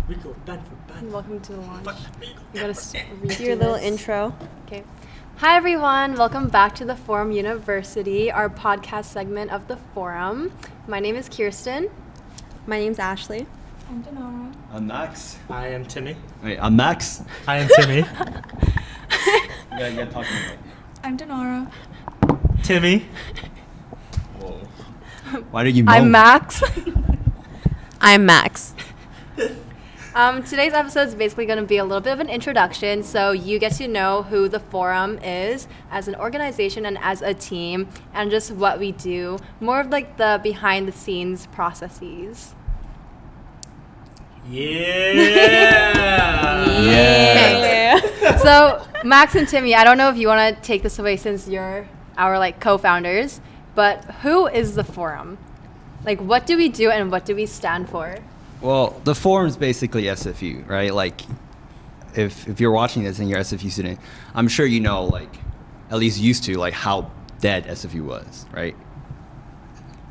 Rico, Ben. Welcome to the launch. You gotta Do your little intro. Okay. Hi everyone, welcome back to the Forum University, our podcast segment of the Forum. My name is Kirsten. My name's Ashley. I'm Denora. I'm Max. I am Timmy. Wait, I'm Max. I am Timmy. Yeah, talking about. I'm Denora. Timmy. Whoa. Why did you moan? I'm Max. I'm Max. Today's episode is basically going to be a little bit of an introduction, so you get to know who the Forum is as an organization and as a team, and just what we do, more of like the behind the scenes processes. Yeah. So Max and Timmy, I don't know if you want to take this away since you're our like co-founders, but who is the Forum? Like, what do we do and what do we stand for? Well, the forum's basically SFU, right? Like, if you're watching this and you're an SFU student, I'm sure you know, like, at least used to, like, how dead SFU was, right?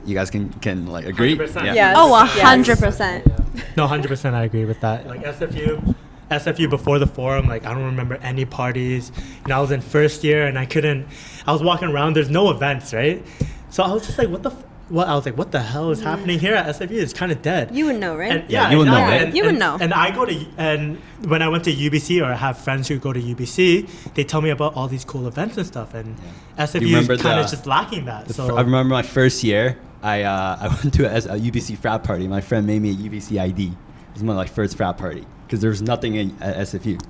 You guys can like agree? 100%. Yeah. Yes. Oh, 100%. No, 100% I agree with that. Like SFU before the forum, like I don't remember any parties. You know, I was in first year and I was walking around, there's no events, right? So I was just like, what the hell is happening here at SFU? It's kind of dead. You would know, right? And, Yeah, you would know, right? You would know. And when I went to UBC, or I have friends who go to UBC, they tell me about all these cool events and stuff, and SFU is kind of just lacking that. So I remember my first year, I went to a UBC frat party. My friend made me a UBC ID. It was my first frat party because there was nothing at SFU.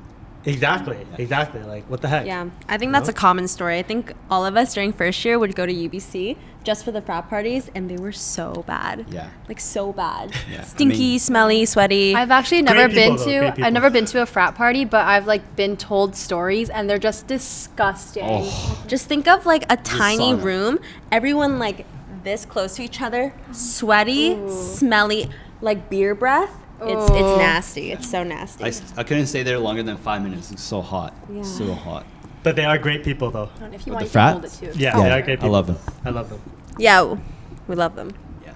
Exactly. Like, what the heck? Yeah, I think that's a common story. I think all of us during first year would go to UBC just for the frat parties, and they were so bad. Yeah. Like, so bad. Yeah. Stinky, smelly, sweaty. I've actually Great never people, been though, to great people. I've never been to a frat party, but I've like been told stories and they're just disgusting. Oh. Just think of like a tiny sauna. room, everyone like this close to each other, sweaty, smelly, like beer breath. It's Ooh. nasty. It's so nasty. I couldn't stay there longer than 5 minutes. It's so hot. Yeah. So hot. But they are great people, though. I don't know if you With want the you can hold it frats? too. Yeah, they are great people. I love them. I love them. Yeah, we love them. Yeah.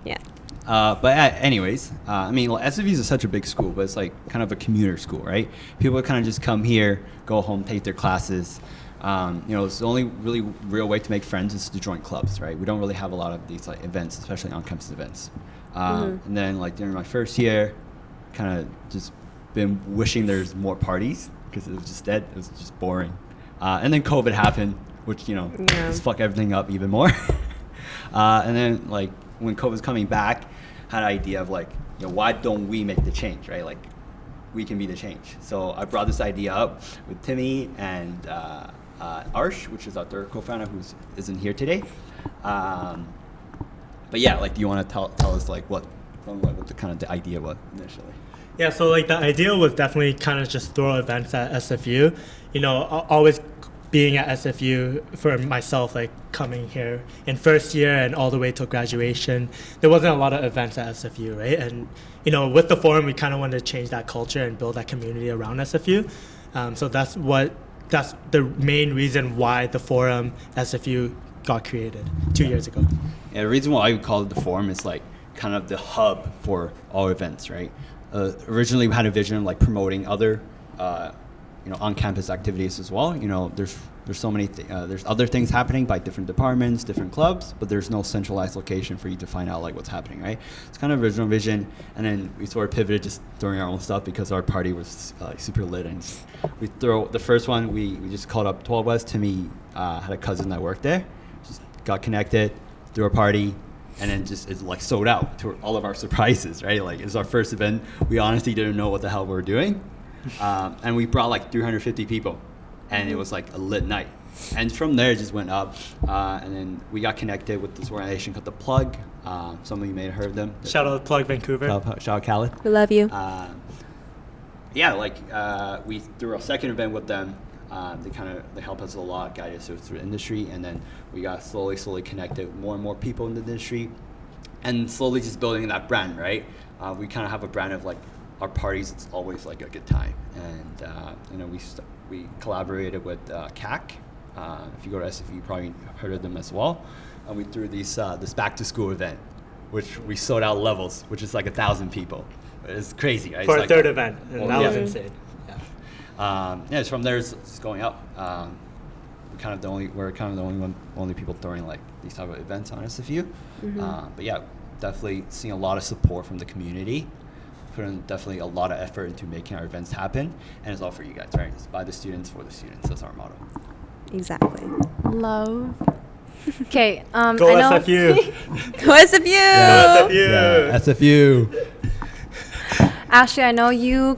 Yeah. But anyways, I mean, SFU is such a big school, but it's like kind of a commuter school, right? People kind of just come here, go home, take their classes. It's the only really real way to make friends is to join clubs, right? We don't really have a lot of these like events, especially on-campus events. And then like during my first year, kind of just been wishing there's more parties because it was just dead. It was just boring. And then COVID happened, which, just fucked everything up even more. And then like when COVID was coming back, had an idea of like, why don't we make the change, right? Like we can be the change. So I brought this idea up with Timmy and Arsh, which is our third co-founder who isn't here today. But yeah, like, do you want to tell us like what the kind of the idea was initially? Yeah, so like the idea was definitely kind of just throw events at SFU. Always being at SFU for myself, like coming here in first year and all the way till graduation, there wasn't a lot of events at SFU, right? And with the forum, we kind of wanted to change that culture and build that community around SFU. So that's the main reason why the forum SFU got created 2 years ago. Yeah, the reason why we call it the forum is like kind of the hub for all events, right? Originally, we had a vision of like promoting other, on-campus activities as well. There's so many, there's other things happening by different departments, different clubs, but there's no centralized location for you to find out like what's happening, right? It's kind of original vision, and then we sort of pivoted just throwing our own stuff because our party was super lit, and we throw the first one. We just called up 12 West. Timmy had a cousin that worked there, just got connected, threw a party. And then it's like sold out to all of our surprises, right? Like it's our first event. We honestly didn't know what the hell we were doing. And we brought like 350 people and it was like a lit night. And from there it just went up. And then we got connected with this organization called The Plug. Some of you may have heard of them. Shout out Plug Vancouver. Shout out Khaled. We love you. We threw a second event with them. They help us a lot, guide us through the industry, and then we got slowly connected with more and more people in the industry, and slowly just building that brand, right? We kind of have a brand of like our parties. It's always like a good time, and we collaborated with CAC. If you go to SF, you probably heard of them as well. And we threw this back to school event, which we sold out levels, which is like 1,000 people. It's crazy, right? For It's a like third event, and Well, that yeah. was insane. Yeah, it's from there. It's going up. We're kind of the only people throwing like these type of events on SFU. But yeah, definitely seeing a lot of support from the community. Putting definitely a lot of effort into making our events happen, and it's all for you guys, right? It's by the students for the students. That's our motto. Exactly. Love. Okay. Go I know. SFU. Go SFU! Go SFU. Yeah, SFU. Ashley, I know you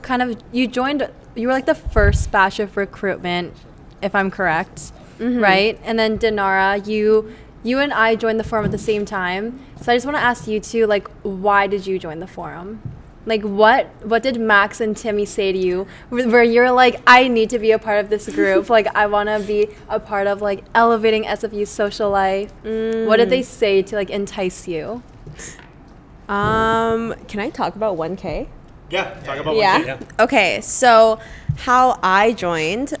joined. You were like the first batch of recruitment, if I'm correct, right? And then Dinara, you and I joined the forum at the same time. So I just want to ask you two, like, why did you join the forum? Like, what did Max and Timmy say to you where you're like, I need to be a part of this group? Like, I want to be a part of, like, elevating SFU's social life. What did they say to, like, entice you? Can I talk about 1K? Yeah, talk about Yeah. one thing, yeah. Okay, so how I joined.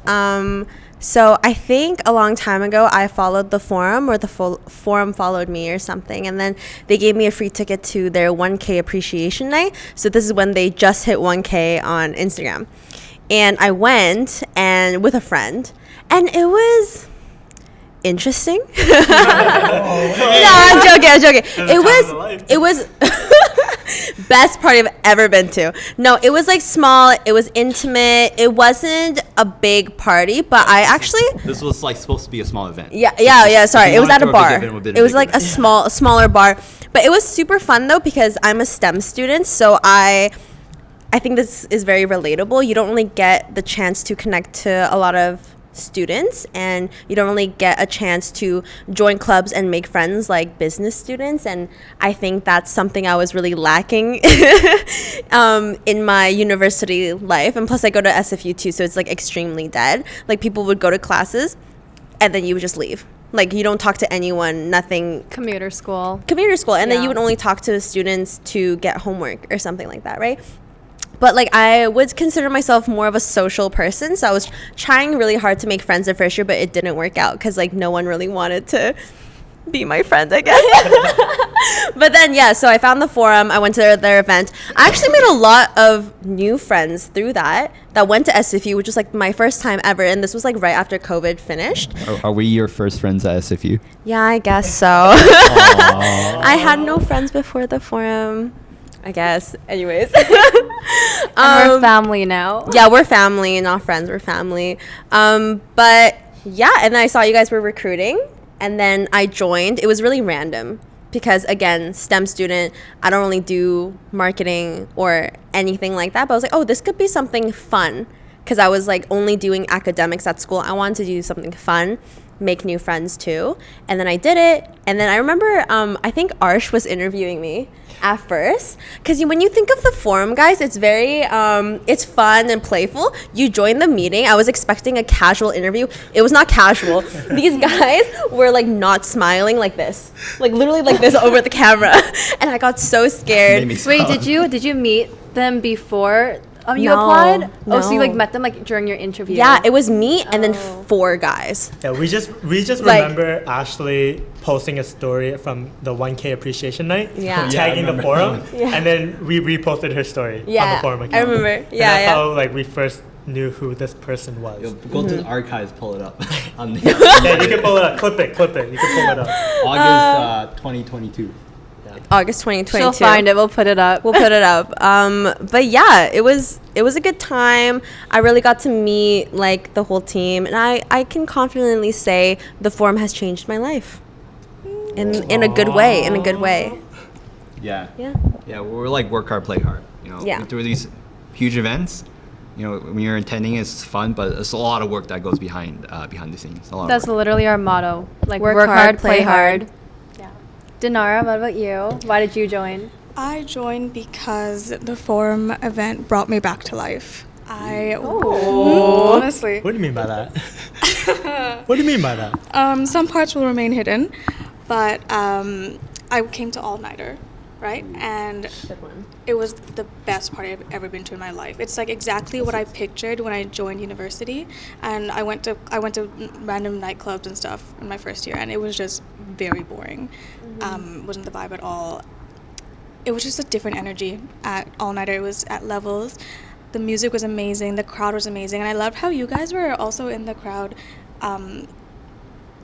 So I think a long time ago I followed the forum, or the forum followed me or something, and then they gave me a free ticket to their 1K appreciation night. So this is when they just hit 1K on Instagram, and I went and with a friend, and it was interesting. No, I'm joking. It was best party I've ever been to. No, it was like small, it was intimate, it wasn't a big party, but I actually This was like supposed to be a small event. sorry, you it was wanted at to a throw a big bar. event, it would've been It a was big like a smaller bar, but it was super fun though, because I'm a STEM student, so I think this is very relatable. You don't really get the chance to connect to a lot of students, and you don't really get a chance to join clubs and make friends like business students, and I think that's something I was really lacking in my university life. And plus I go to SFU too, so it's like extremely dead. Like, people would go to classes and then you would just leave. Like, you don't talk to anyone, nothing. Commuter school. And then Yeah. you would only talk to the students to get homework or something like that, right? But like, I would consider myself more of a social person, so I was trying really hard to make friends at first year, but it didn't work out because like no one really wanted to be my friend, I guess. But then so I found the forum, I went to their event. I actually made a lot of new friends through that went to SFU, which was like my first time ever, and this was like right after COVID finished. Are we your first friends at SFU? Yeah, I guess so. I had no friends before the forum, I guess. Anyways. And we're family now. Yeah, we're family, not friends. We're family. But yeah, and then I saw you guys were recruiting, and then I joined. It was really random because, again, STEM student, I don't really do marketing or anything like that. But I was like, oh, this could be something fun, because I was like only doing academics at school. I wanted to do something fun, make new friends too. And then I did it. And then I remember, I think Arsh was interviewing me at first, because when you think of the forum, guys, it's very it's fun and playful. You join the meeting. I was expecting a casual interview. It was not casual. These guys were like not smiling, like this, like literally like this over the camera, and I got so scared. Wait, did you meet them before you No, applied? Oh, so you like no. met them like during your interview? Yeah, it was me and then 4 guys. Yeah, we just Like- remember Ashley posting a story from the 1K appreciation night, Yeah. tagging the forum, Yeah. and then we reposted her story on Yeah, the forum account. I remember. And Yeah, that's yeah. how like we first knew who this person was. Go to the archives, pull it up. On the Yeah, you can pull it up. Clip it. You can pull it up. August 2022. August 2022. She'll find it. We'll put it up. We'll put it up. But yeah, it was a good time. I really got to meet like the whole team, and I can confidently say the forum has changed my life in a good way. In a good way. Yeah. Yeah. Yeah, we're like work hard, play hard. You know, Yeah. through these huge events, you know, when you're attending, it's fun, but it's a lot of work that goes behind the scenes. A lot That's of work. literally our motto. Like Work work hard, hard, play play hard. hard. Yeah. Dinara, what about you? Why did you join? I joined because the forum event brought me back to life. Honestly. What do you mean by that? What do you mean by that? Some parts will remain hidden, but I came to all-nighter, right? And it was the best party I've ever been to in my life. It's like exactly what I pictured when I joined university, and I went to random nightclubs and stuff in my first year, and it was just very boring. Wasn't the vibe at all. it was just a different energy at All Nighter. It was at Levels. The music was amazing. The crowd was amazing. And I loved how you guys were also in the crowd. You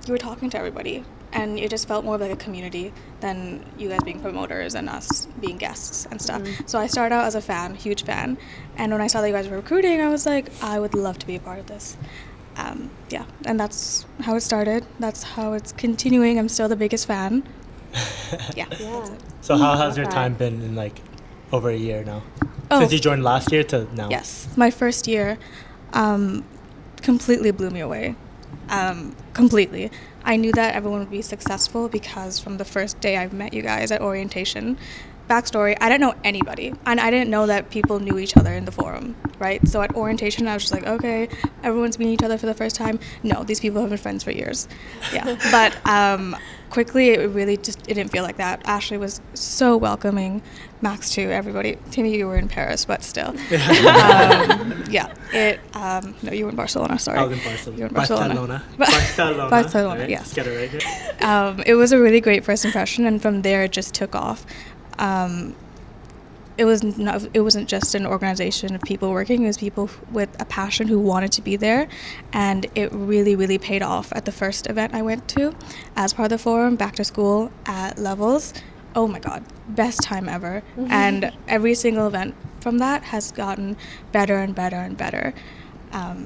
were talking to everybody. And it just felt more like a community than you guys being promoters and us being guests and stuff. So I started out as a fan, huge fan. And when I saw that you guys were recruiting, I was like, I would love to be a part of this. Yeah, and that's how it started. That's how it's continuing. I'm still the biggest fan. Yeah. That's it. So how has your Okay. time been in like over a year now? Oh. Since you joined last year to now? Yes, my first year completely blew me away. Completely. I knew that everyone would be successful because from the first day I've met you guys at orientation, backstory, I didn't know anybody. And I didn't know that people knew each other in the forum, right? So at orientation, I was just like, okay, everyone's meeting each other for the first time. No, these people have been friends for years. Yeah. But quickly, it really just, it didn't feel like that. Ashley was so welcoming. Max too, everybody. Timmy, you were in Paris, but still. Yeah. No, you were in Barcelona, sorry. I was in Barcelona. You were in Barcelona. Barcelona. Barcelona, Right? yes. Get it right here. It was a really great first impression, and from there it just took off. It wasn't just an organization of people working. It was people with a passion who wanted to be there, and it really, really paid off at the first event I went to as part of the forum, back to school at Levels. Oh my God, best time ever. And every single event from that has gotten better and better and better.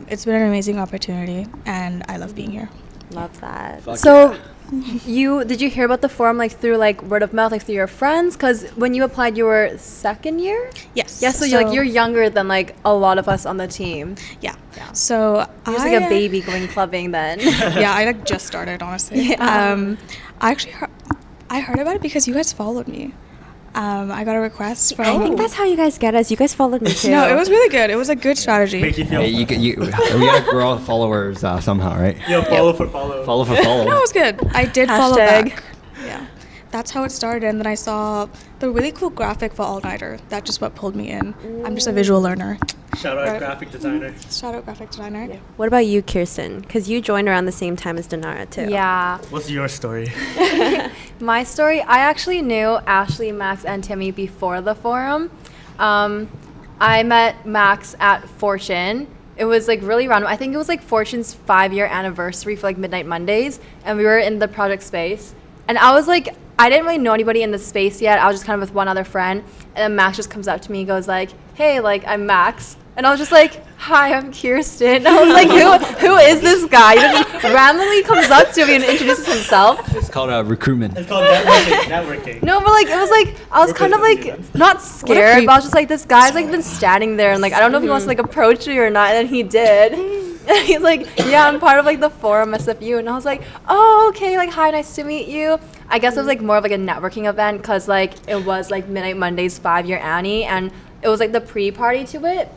It's been an amazing opportunity, and I love being here. Love that. Fuck So, yeah. did you hear about the forum like through like word of mouth, like through your friends? Because when you applied, you were second year. Yes. Yeah, so you're younger than like a lot of us on the team. Yeah. So You're just like a baby going clubbing then. Yeah, I like just started, honestly. Yeah. I actually I heard about it because you guys followed me. I got a request from. I think that's how you guys get us. You guys followed me too. No, it was really good. It was a good strategy. Make you feel Hey, we gotta grow followers somehow, right? follow for follow. Follow for follow. No, it was good. I did follow Hashtag. back. Yeah. That's how it started. And then I saw the really cool graphic for All Nighter. That's just what pulled me in. I'm just a visual learner. Shout out Right. graphic designer. Shout out graphic designer. Yeah. What about you, Kirsten? Because you joined around the same time as Dinara too. Yeah. What's your story? My story, I actually knew Ashley, Max, and Timmy before the forum. I met Max at Fortune. It was like really random. I think it was like Fortune's 5-year anniversary for like Midnight Mondays, and we were in the project space. And I was like, I didn't really know anybody in the space yet. I was just kind of with one other friend. And then Max just comes up to me and goes like, hey, like, I'm Max. And I was just like, hi, I'm Kirsten. I was like, who is this guy? He just randomly comes up to me and introduces himself. It's called recruitment. It's called networking. No, but like, it was like, I was kind of like, not scared, creep. but I was just like, this guy's like been standing there and like, I don't know if he wants to like approach me or not. And then he did. And he's like, yeah, I'm part of like the forum SFU. And I was like, oh, okay, like, hi, nice to meet you. I guess it was like more of like a networking event because like it was like Midnight Monday's 5-year Annie, and it was like the pre-party to it.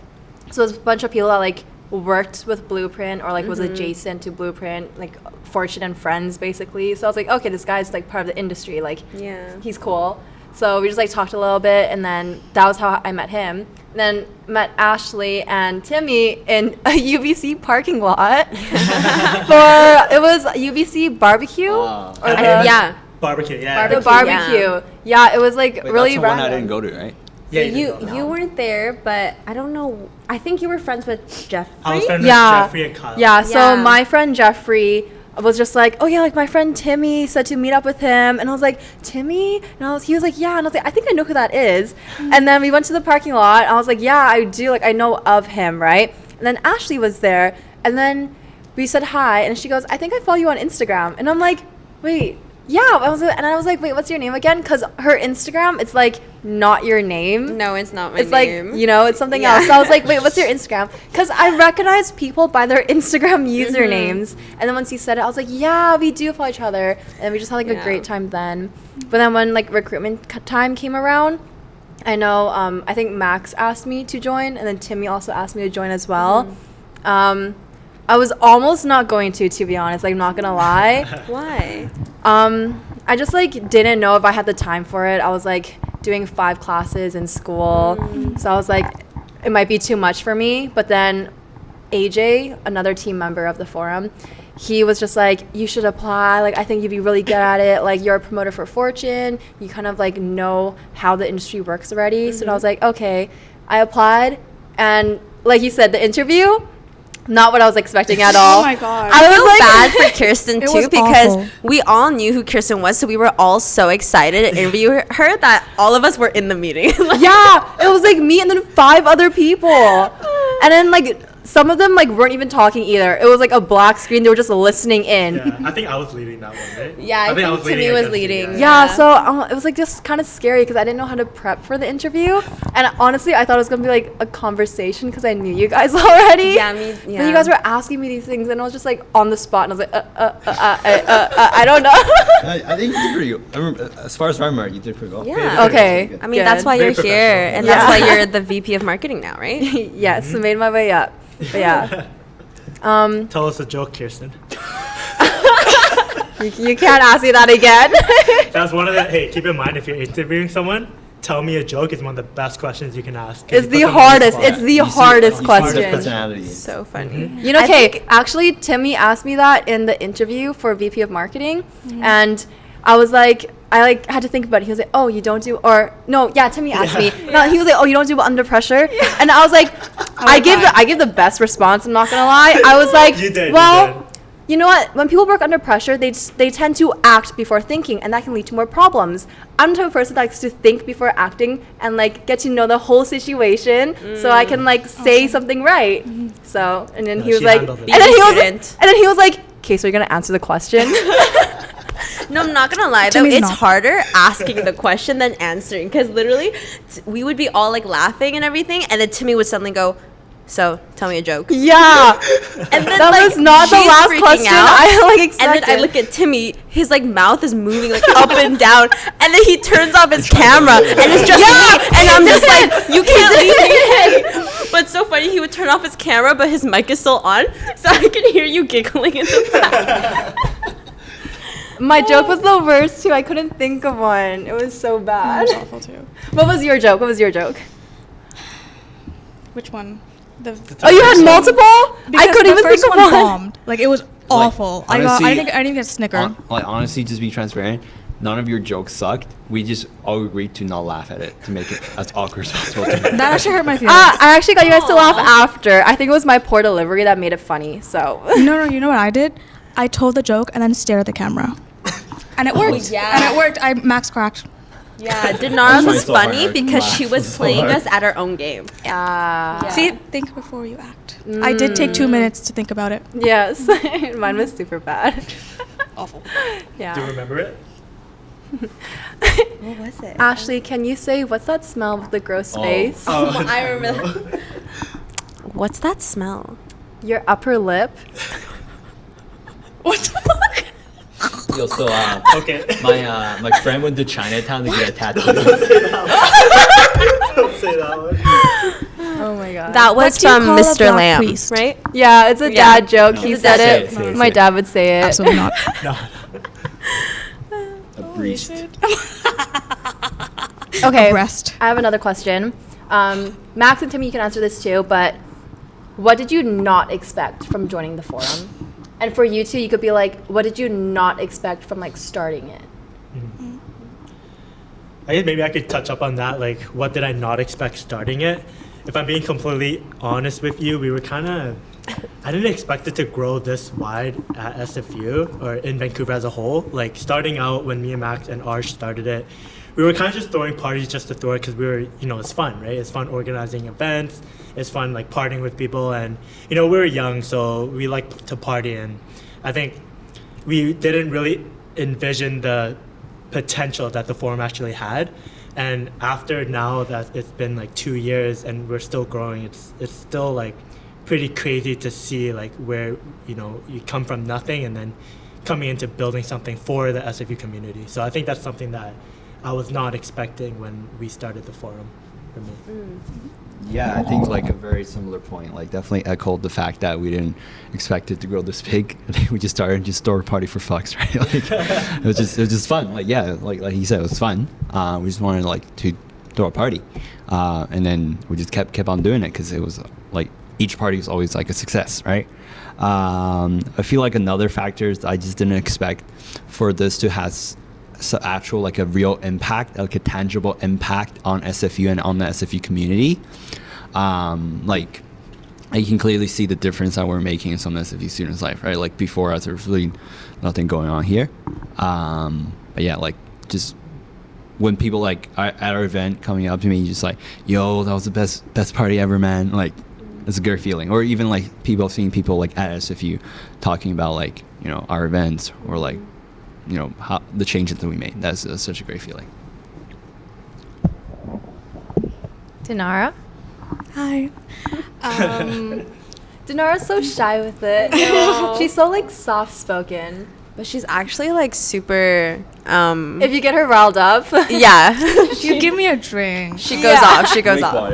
So it was a bunch of people that like worked with Blueprint or like was adjacent to Blueprint, like Fortune and friends basically. So I was like, okay, this guy's like part of the industry, like Yeah. he's cool. So we just like talked a little bit, and then that was how I met him. And then met Ashley and Timmy in a UBC parking lot for it was UBC barbecue Ah. or the, Yeah. Barbecue, yeah. the Barbecue, barbecue. Yeah, it was like Wait, really that's the one random. I didn't go to, right? Yeah, You weren't there, but I don't know. I think you were friends with Jeffrey. I was friends Yeah. with Jeffrey and Kyle. Yeah, so Yeah. my friend Jeffrey was just like, oh yeah, like my friend Timmy said to meet up with him, and I was like, Timmy? And he was like, yeah, and I was like, I think I know who that is. And then we went to the parking lot, and I was like, yeah, I do, like I know of him, right? And then Ashley was there, and then we said hi, and she goes, I think I follow you on Instagram. And I'm like, wait, yeah. I was like, wait, what's your name again? Because her Instagram, it's like not your name. No, it's not my It's name. like, you know, it's something Yeah. else. So I was like, wait, what's your Instagram? Because I recognize people by their Instagram usernames. And then once he said it, I was like, yeah, we do follow each other. And we just had like a Yeah. great time then. But then when like recruitment time came around, I know, I think Max asked me to join, and then Timmy also asked me to join as well. I was almost not going to be honest, like, I'm not gonna lie. Why? I just like didn't know if I had the time for it. I was like doing 5 classes in school, so I was like, it might be too much for me. But then AJ, another team member of the forum, he was just like, you should apply. Like, I think you'd be really good at it. Like, you're a promoter for Fortune. You kind of like know how the industry works already. So I was like, okay. I applied, and like you said, the interview, not what I was expecting at all. Oh my God. I was feel like- bad for Kirsten It too, was because awful. we all knew who Kirsten was, so we were all so excited to interview her that all of us were in the meeting. Like, Yeah, it was like me and then 5 other people, and then like some of them like weren't even talking either. It was like a black screen. They were just listening in. Yeah, I think I was leading that one, right? Yeah, I think Timmy was against you leading. guys. Yeah, Yeah. so it was like just kind of scary because I didn't know how to prep for the interview, and honestly, I thought it was gonna be like a conversation because I knew you guys already. Yeah, But you guys were asking me these things, and I was just like on the spot, and I was like, I don't know. I think you did pretty good. I remember, as far as I remember, you did pretty well. Yeah. Okay. I mean, that's Good. why Very you're here, professional. and Yeah. that's why you're the VP of marketing now, right? Yes, made my way up. But yeah. Tell us a joke, Kirsten. You can't ask me that again. That's one of the. Hey, keep in mind if you're interviewing someone, tell me a joke is one of the best questions you can ask. 'cause It's you the put them on hardest. spot. It's the You see- hardest you see the question. personality. So funny. You know, I okay, think- actually, Timmy asked me that in the interview for VP of Marketing, and I was like, I like had to think about it. He was like, "Oh, you don't do," or no, yeah. Timmy asked me. No, he was like, "Oh, you don't do under pressure," and I was like, I gave the best response. I'm not gonna lie. I was like, You did, you well. did. You know what? When people work under pressure, they tend to act before thinking, and that can lead to more problems. I'm the type of person that likes to think before acting and like get to know the whole situation, so I can like say something right. So, and then No, he was she like, handled it. and then he was, Student. and then he was like, "Okay, so you're gonna answer the question." No, I'm not gonna lie though. Timmy's It's not. harder asking the question than answering, because literally, we would be all like laughing and everything, and then Timmy would suddenly go, "So, tell me a joke." Yeah, And then that like, was not the she's last freaking question out. I like And expected. then I look at Timmy, his like mouth is moving like up and down, and then he turns off his camera, and it's just me, and I'm just like, "You can't leave me." But it's so funny, he would turn off his camera, but his mic is still on, so I can hear you giggling in the back. My joke was the worst too. I couldn't think of one. It was so That bad. was awful too. What was your joke? What was your joke? Which one? Oh, you had multiple? I Because couldn't the even think first of one one. bombed. Like it was awful. I honestly, didn't even get a snicker. Like honestly, just be transparent. None of your jokes sucked. We just all agreed to not laugh at it to make it as awkward as possible. That actually hurt my feelings. I actually got you guys to laugh after. I think it was my poor delivery that made it funny. So No, you know what I did? I told the joke and then stared at the camera. And it worked. yeah. And it worked. I max cracked. Yeah, Dinara's was so funny hard. because Laugh she was so playing hard. us at our own game. yeah. See, think before you act. I did take 2 minutes to think about it. Yes, mine was super bad. Awful. Do you Yeah. remember it? What was it? Ashley, can you say what's that smell with the gross face? Oh, I remember. What's that smell? Your upper lip. What the fuck? Yo, so Okay. my friend went to Chinatown to get a tattoo. Don't say that one. Oh my god. That was What do you from call a Mr. black Lamb, priest? right? Yeah, it's a Yeah. dad joke. No, He it's a said dad it. joke. Say it, My say it. dad would say it. Absolutely not. No. A priest. Okay. Breast. I have another question. Max and Timmy, you can answer this too, but what did you not expect from joining the forum? And for you two, you could be like, what did you not expect from like starting it? I guess maybe I could touch up on that. Like, what did I not expect starting it? If I'm being completely honest with you, we were kind of. I didn't expect it to grow this wide at SFU or in Vancouver as a whole. Like, starting out when me and Max and Arsh started it, we were kind of just throwing parties just to throw it because we were, it's fun, right? It's fun organizing events. It's fun, like, partying with people. And, we were young, so we like to party. And I think we didn't really envision the potential that the forum actually had. And after now that it's been like 2 years and we're still growing, it's still like pretty crazy to see like where you come from nothing and then coming into building something for the SFU community. So I think that's something that I was not expecting when we started the forum for me. Yeah, I think like a very similar point. Like definitely echoed the fact that we didn't expect it to grow this big. I think we just started just throw a party for fucks, right? Like it was just fun. Like yeah, like he said, it was fun. We just wanted like to throw a party, and then we just kept on doing it because it was like each party is always like a success, right? I feel like another factor is I just didn't expect for this to have actual like a real impact, like a tangible impact on SFU and on the SFU community. Like you can clearly see the difference that we're making in some SFU students' life, right? Like before us, there was really nothing going on here. But yeah, like just when people like at our event coming up to me, just like, yo, that was the best party ever, man. Like, it's a good feeling. Or even like seeing people like at SFU talking about like, you know, our events or like, you know, how the changes that we made. That's such a great feeling. Dinara? Hi. Dinara's so shy with it. She's so like soft spoken. But she's actually like super. If you get her riled up, Yeah. You give me a drink. She goes off. She goes off.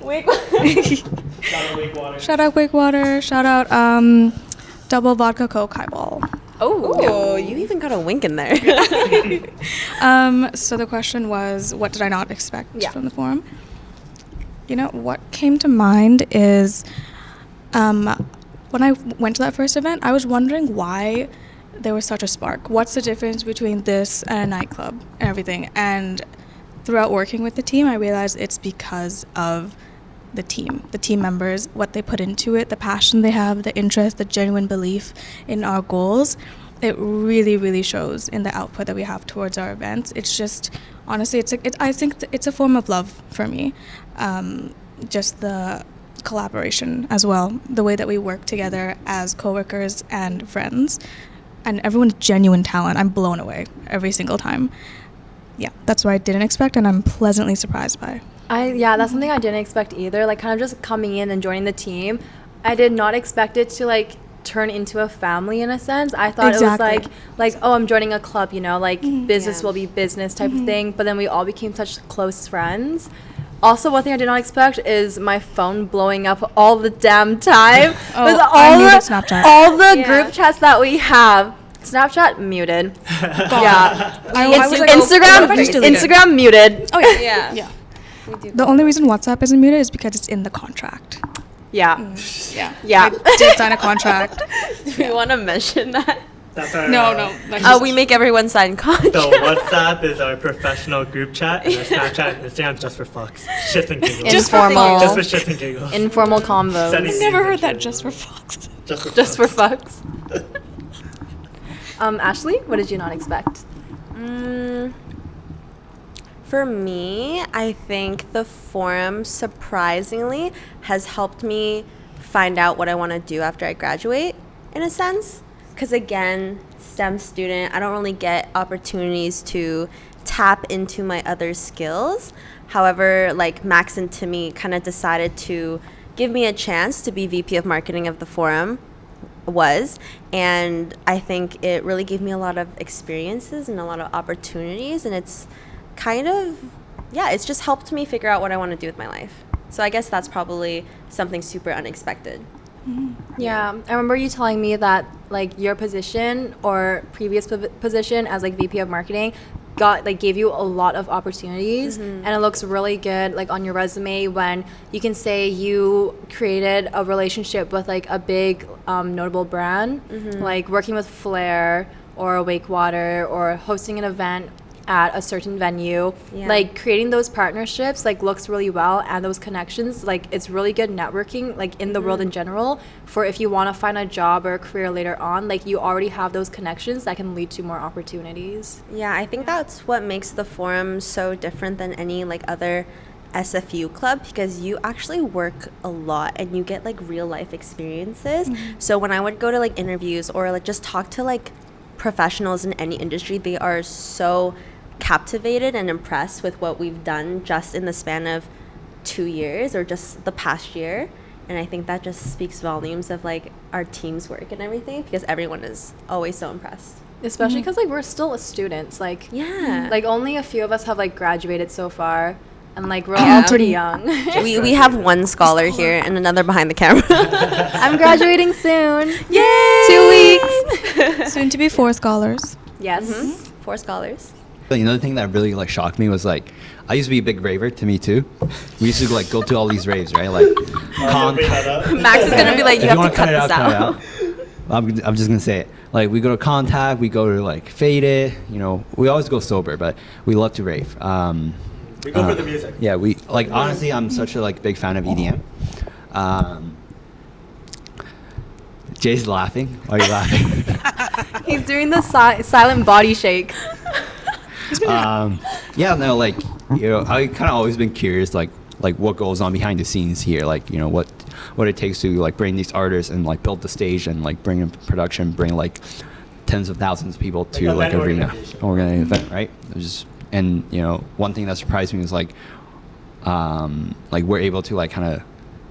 Shout out Wake Water. Shout out Wake Water. Shout out double vodka Coke highball. Oh, you even got a wink in there. So the question was, what did I not expect Yeah. from the forum? You know, what came to mind is when I went to that first event, I was wondering why there was such a spark. What's the difference between this and a nightclub and everything? And throughout working with the team, I realized it's because of the team members, what they put into it, the passion they have, the interest, the genuine belief in our goals. It really, really shows in the output that we have towards our events. It's just, honestly, I think it's a form of love for me. Just the collaboration as well, the way that we work together as coworkers and friends, and everyone's genuine talent. I'm blown away every single time. Yeah, that's what I didn't expect, and I'm pleasantly surprised by. That's something I didn't expect either. Like, kind of just coming in and joining the team, I did not expect it to like turn into a family in a sense. I thought Exactly. it was like oh, I'm joining a club, you know, like business Yeah. will be business type of thing. But then we all became such close friends. Also, one thing I did not expect is my phone blowing up all the damn time. Oh, with I muted Snapchat. all the Yeah. group chats that we have. Snapchat muted. Yeah. I was like, Instagram, what if I just delete it? Instagram muted. Oh yeah. Yeah. Yeah. The only reason WhatsApp isn't muted is because it's in the contract. Yeah. Yeah. Yeah. I did sign a contract. Do you want to mention that? That's our, No. Like, We make everyone sign contract. So WhatsApp is our professional group chat, and our Snapchat and Instagram just for fucks, shits and giggles. Informal. Just for shits and giggles. Informal combos. Sending I've never memes heard and that shit. just for fucks. Just for fucks. Ashley, what did you not expect? For me, I think the forum surprisingly has helped me find out what I want to do after I graduate, in a sense. Because again, STEM student, I don't really get opportunities to tap into my other skills. However, like Max and Timmy kind of decided to give me a chance to be VP of Marketing of the forum, and I think it really gave me a lot of experiences and a lot of opportunities, and it's kind of, it's just helped me figure out what I want to do with my life. So I guess that's probably something super unexpected. Yeah, I remember you telling me that like your position or previous position as like VP of marketing gave you a lot of opportunities, and it looks really good like on your resume when you can say you created a relationship with like a big notable brand, like working with Flair or Wake Water or hosting an event at a certain venue. Like creating those partnerships like looks really well, and those connections, like it's really good networking like in the world in general, for if you want to find a job or a career later on, like you already have those connections that can lead to more opportunities. Yeah, I think that's what makes the forum so different than any like other SFU club, because you actually work a lot and you get like real life experiences. So when I would go to like interviews or like just talk to like professionals in any industry, they are so captivated and impressed with what we've done just in the span of 2 years or just the past year. And I think that just speaks volumes of like our team's work and everything, because everyone is always so impressed. Especially because like we're still students, like like only a few of us have like graduated so far, and like we're all pretty young. We have one scholar here and another behind the camera. I'm graduating soon. Yay! 2 weeks. Soon to be 4 scholars. Yes. 4 scholars. Another thing that really like shocked me was like, I used to be a big raver. To me too. We used to like go to all these raves, right? Like, Max is gonna be like, you if have you want to cut this out. I'm just gonna say it. Like, we go to Contact, we go to like Faded. You know, we always go sober, but we love to rave. We go for the music. Yeah, we like, honestly, I'm such a like big fan of EDM. Jay's laughing. Why are you laughing? He's doing the silent body shake. Yeah, no, like, you know, I kind of always been curious, like what goes on behind the scenes here, like, you know, what it takes to like bring these artists and like build the stage and like bring in production, bring like tens of thousands of people to like arena, organizing event, right? And you know, one thing that surprised me was like we're able to like kind of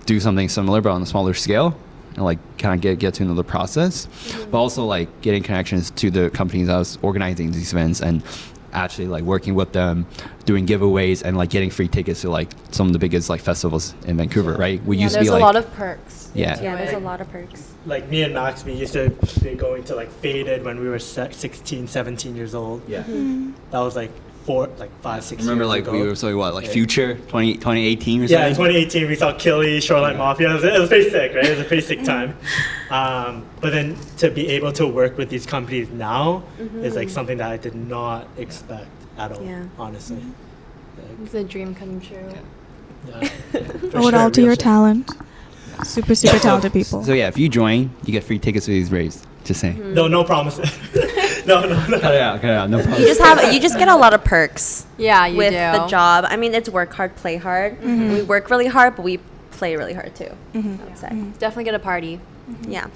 do something similar but on a smaller scale. And like kind of get to know the process, but also like getting connections to the companies that was organizing these events and actually like working with them, doing giveaways and like getting free tickets to like some of the biggest like festivals in Vancouver, right? We used to be there's like a lot of perks. Yeah. Yeah, there's a lot of perks. Like me and Max, we used to be going to like Faded when we were 16, 17 years old. Yeah. That was like 5, 6 Remember years like ago. we were so what, like Yeah. Future 2018 or Yeah, in something? 2018 we saw Killy, Shoreline Mafia. It was pretty sick, right? It was a pretty sick time. But then to be able to work with these companies now is like something that I did not expect at all, Yeah. honestly. It's a dream come true. Yeah. For Owe it all to real your shit. talent. Super talented people. So yeah, if you join, you get free tickets to these raves. Just saying. No promises. no. Cut it out. No problem. You just get a lot of perks Yeah, you with do. the job. I mean, it's work hard, play hard. We work really hard, but we play really hard too. I would say. Definitely get a party. Yeah.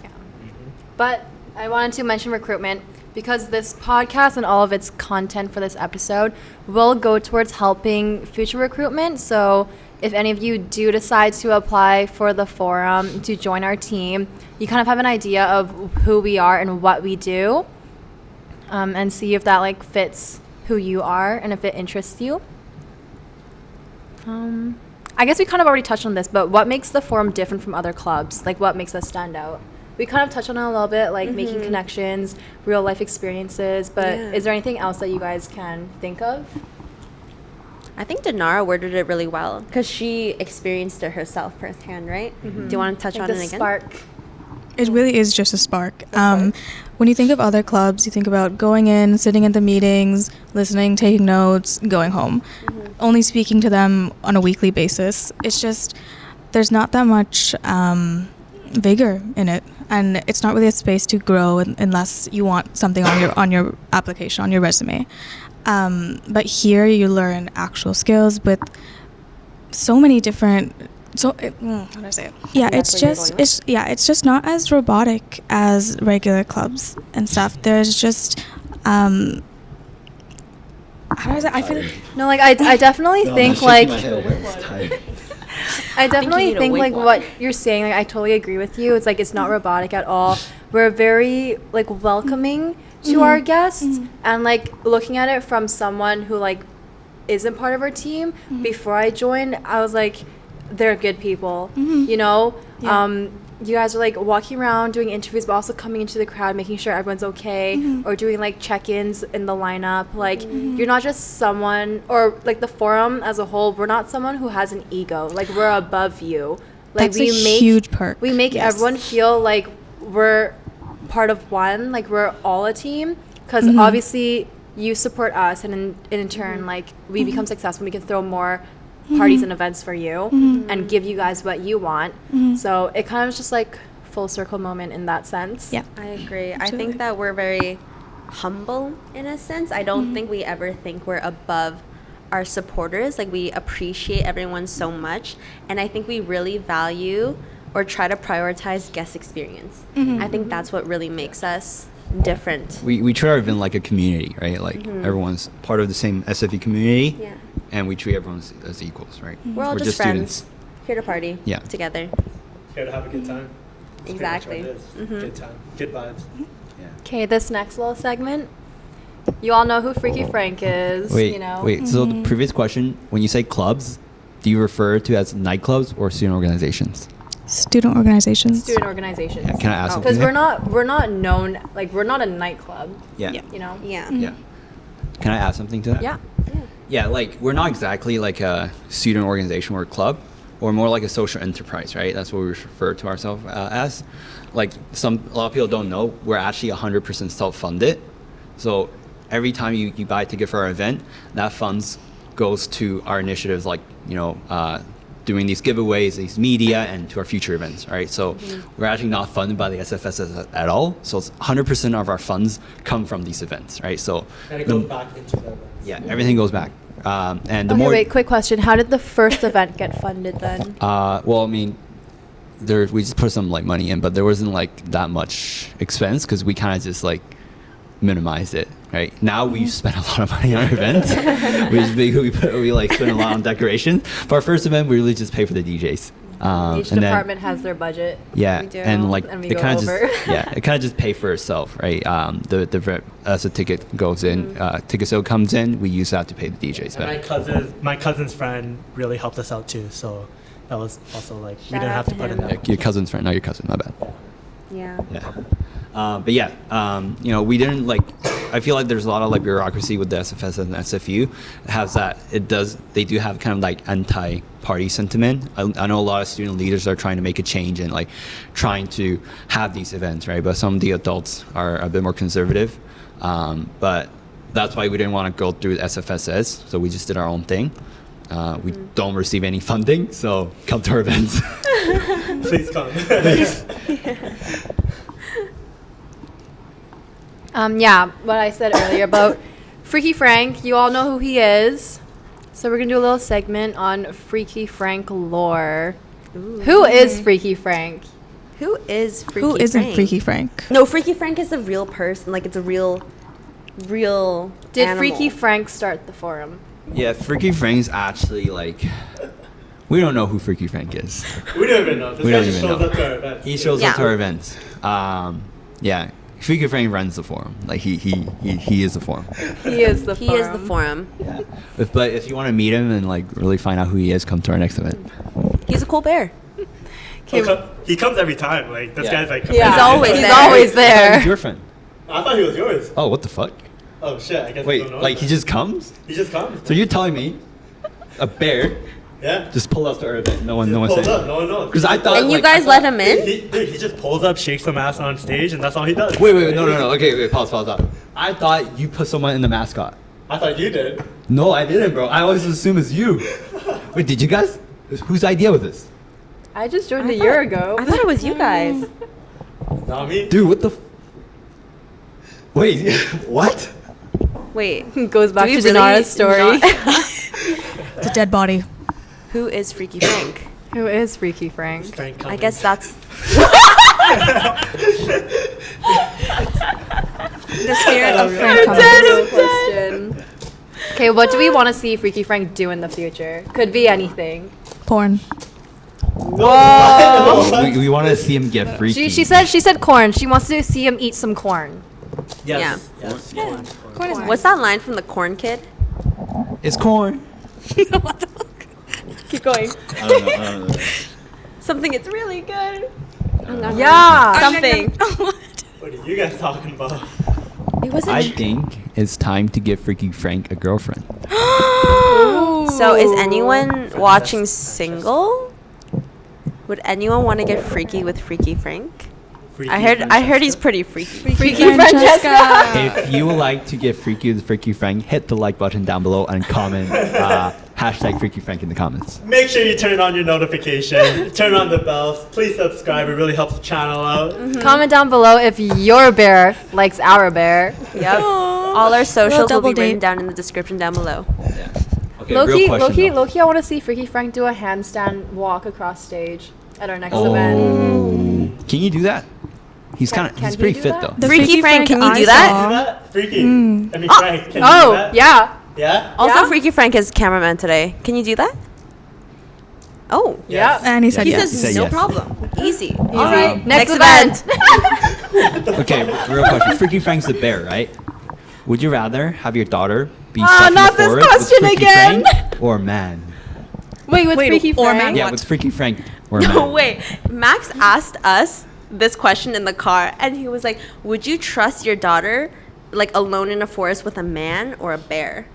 But I wanted to mention recruitment because this podcast and all of its content for this episode will go towards helping future recruitment. So if any of you do decide to apply for the forum to join our team, you kind of have an idea of who we are and what we do, and see if that like fits who you are and if it interests you. I guess we kind of already touched on this, but what makes the forum different from other clubs? Like, what makes us stand out? We kind of touched on it a little bit, like making connections, real life experiences, but Yeah. is there anything else that you guys can think of? I think Dinara worded it really well because she experienced it herself firsthand, right? Do you want to touch Like on the it again? spark. It really is just a spark. spark. When you think of other clubs, you think about going in, sitting at the meetings, listening, taking notes, going home. Only speaking to them on a weekly basis. It's just, there's not that much vigor in it. And it's not really a space to grow unless you want something on your application, on your resume. But here you learn actual skills with so many different. How do I say it? Yeah, that's where you're going it's just not as robotic as regular clubs and stuff. There's just how do I say? I feel like No, like I definitely think like I definitely need a think wig like wash. what you're saying, like I totally agree with you. It's like it's not robotic at all. We're very like welcoming to our guests, and like looking at it from someone who like isn't part of our team. Before I joined, I was like, they're good people, you know. Yeah. You guys are like walking around doing interviews, but also coming into the crowd, making sure everyone's okay, or doing like check-ins in the lineup. Like you're not just someone, or like the forum as a whole, we're not someone who has an ego. Like we're above you. Like that's a huge perk. we make Yes. everyone feel like we're part of one, like we're all a team, because obviously you support us, and in turn like we become successful. We can throw more parties and events for you and give you guys what you want. So it kind of is just like full circle moment in that sense. Yeah. I agree. I Absolutely. think that we're very humble in a sense. I don't think we ever think we're above our supporters. Like, we appreciate everyone so much, and I think we really value or try to prioritize guest experience. I think that's what really makes us different. We treat our event like a community, right? Like everyone's part of the same SFE community, Yeah. and we treat everyone as equals, right? We're all just friends here to party Yeah. together. Here to have a good time. That's pretty much what Exactly. it is. Good time. Good vibes. Okay, this next little segment, you all know who Freaky Frank is. Wait, you know. wait. So the previous question, when you say clubs, do you refer to as nightclubs or student organizations? Student organizations. Student organizations. Yeah, can I ask? Because something? we're not known, like we're not a nightclub. Yeah. Yeah. You know. Yeah. Yeah. Can I add something to that? Yeah. Yeah, like we're not exactly like a student organization or club, or more like a social enterprise, right? That's what we refer to ourselves as. Like a lot of people don't know, we're actually 100% self-funded. So every time you buy a ticket for our event, that funds goes to our initiatives, like doing these giveaways, these media, and to our future events, right? So we're actually not funded by the SFS at all. So 100% of our funds come from these events, right? So And it goes back into the events. yeah, everything goes back. And the Okay, more wait, quick question. How did the first event get funded then? well, I mean, we just put some like money in, but there wasn't like that much expense because we kind of just like minimized it. Right now, we spend a lot of money on our events. we like spend a lot on decorations. For our first event, we really just pay for the DJs. Each and department has their budget. yeah, We do. and like And we it go kind of over. just it kind of just pay for itself, right? As the ticket goes in, ticket sale comes in, we use that to pay the DJs. And my cousin's friend really helped us out too. So that was also like we Shout didn't out have to to put in him. that. Your cousin's friend, not your cousin. My bad. Yeah. Yeah. But yeah, we didn't like. I feel like there's a lot of like bureaucracy with the SFS and SFU. They do have kind of like anti-party sentiment. I know a lot of student leaders are trying to make a change and like trying to have these events, right? But some of the adults are a bit more conservative. But that's why we didn't want to go through SFSS, so we just did our own thing. We don't receive any funding, so come to our events. Please come. Yeah, what I said earlier about Freaky Frank. You all know who he is. So we're going to do a little segment on Freaky Frank lore. Who is Freaky Frank? Who is Freaky Who isn't Frank? Freaky Frank? No, Freaky Frank is a real person. Like, it's a real Did animal. Freaky Frank start the forum? Yeah, Freaky Frank's actually like. We don't know who Freaky Frank is. We don't even know. This We guy don't just even shows know. up to our events. He shows Yeah. up to our events. Yeah, Freaky Frank runs the forum. Like he is the forum. He is the He forum. is the forum. Yeah. But if you want to meet him and like really find out who he is, come to our next event. He's a cool bear. He comes every time. Like this Yeah. guy's like. Yeah. He's always He's there. always He's there. your friend. I thought he was yours. Oh, what the fuck? Oh shit! I guess. I Wait, don't know like that. he just comes? He just comes. So you're telling me a bear Yeah. just pulled up to our event? No one Pulls said. up. No one knows. Because I thought. And you like, I guys thought- let him in? He just pulls up, shakes some ass on stage, and that's all he does. Wait, no. Okay, wait, pause. I thought you put someone in the mascot. I thought you did. No, I didn't, bro. I always assume it's you. Wait, did you guys? Whose idea was this? I just joined a year ago. I thought it was you guys. Not me. Dude, what the? Wait, what? Wait. Goes back Do to we really Dinara's story. not- It's a dead body. Who is Freaky Frank? Who is Freaky Frank? Frank I Cummings. guess that's The spirit of Frank Good Cummings. question. Okay, what do we want to see Freaky Frank do in the future? Could be anything. Porn. We want to see him get freaky. She said corn. She wants to see him eat some corn. Yes. Yes. Corn is nice. what's that line from the Corn Kid? It's corn. What the fuck? Keep going. I don't know. Something. It's really good. Yeah. Something. What are you guys talking about? It was I think it's time to give Freaky Frank a girlfriend. So is anyone watching single? Would anyone want to get freaky with Freaky Frank? I heard he's pretty freaky. Freaky Francesca. If you would like to get freaky with Freaky Frank, hit the like button down below and comment hashtag Freaky Frank in the comments. Make sure you turn on your notifications, turn on the bells. Please subscribe. It really helps the channel out. Comment down below if your bear likes our bear. Yep. All our socials will double be written date. down in the description down below. Yeah. Okay, real question, though. I want to see Freaky Frank do a handstand walk across stage at our next event. Oh, can you do that? He's Can he's he pretty do fit that? though. The Freaky Frank, can you I do that? saw- Do that? Freaky. I mean, Frank, can you do Oh, that? yeah. Yeah? Also, Yeah. Freaky Frank is cameraman today. Can you do that? Oh. Yes. And he said He yes. says said no yes. problem. Easy. All Easy. Next event. Okay, real question. Freaky Frank's the bear, right? Would you rather have your daughter be Oh, stuck in not the this forest question with Freaky again. Frank or man? Wait, with Wait, Freaky or Frank? man- Yeah, What? with Freaky Frank or No, man. wait. Max asked us this question in the car, and he was like, would you trust your daughter like alone in a forest with a man or a bear?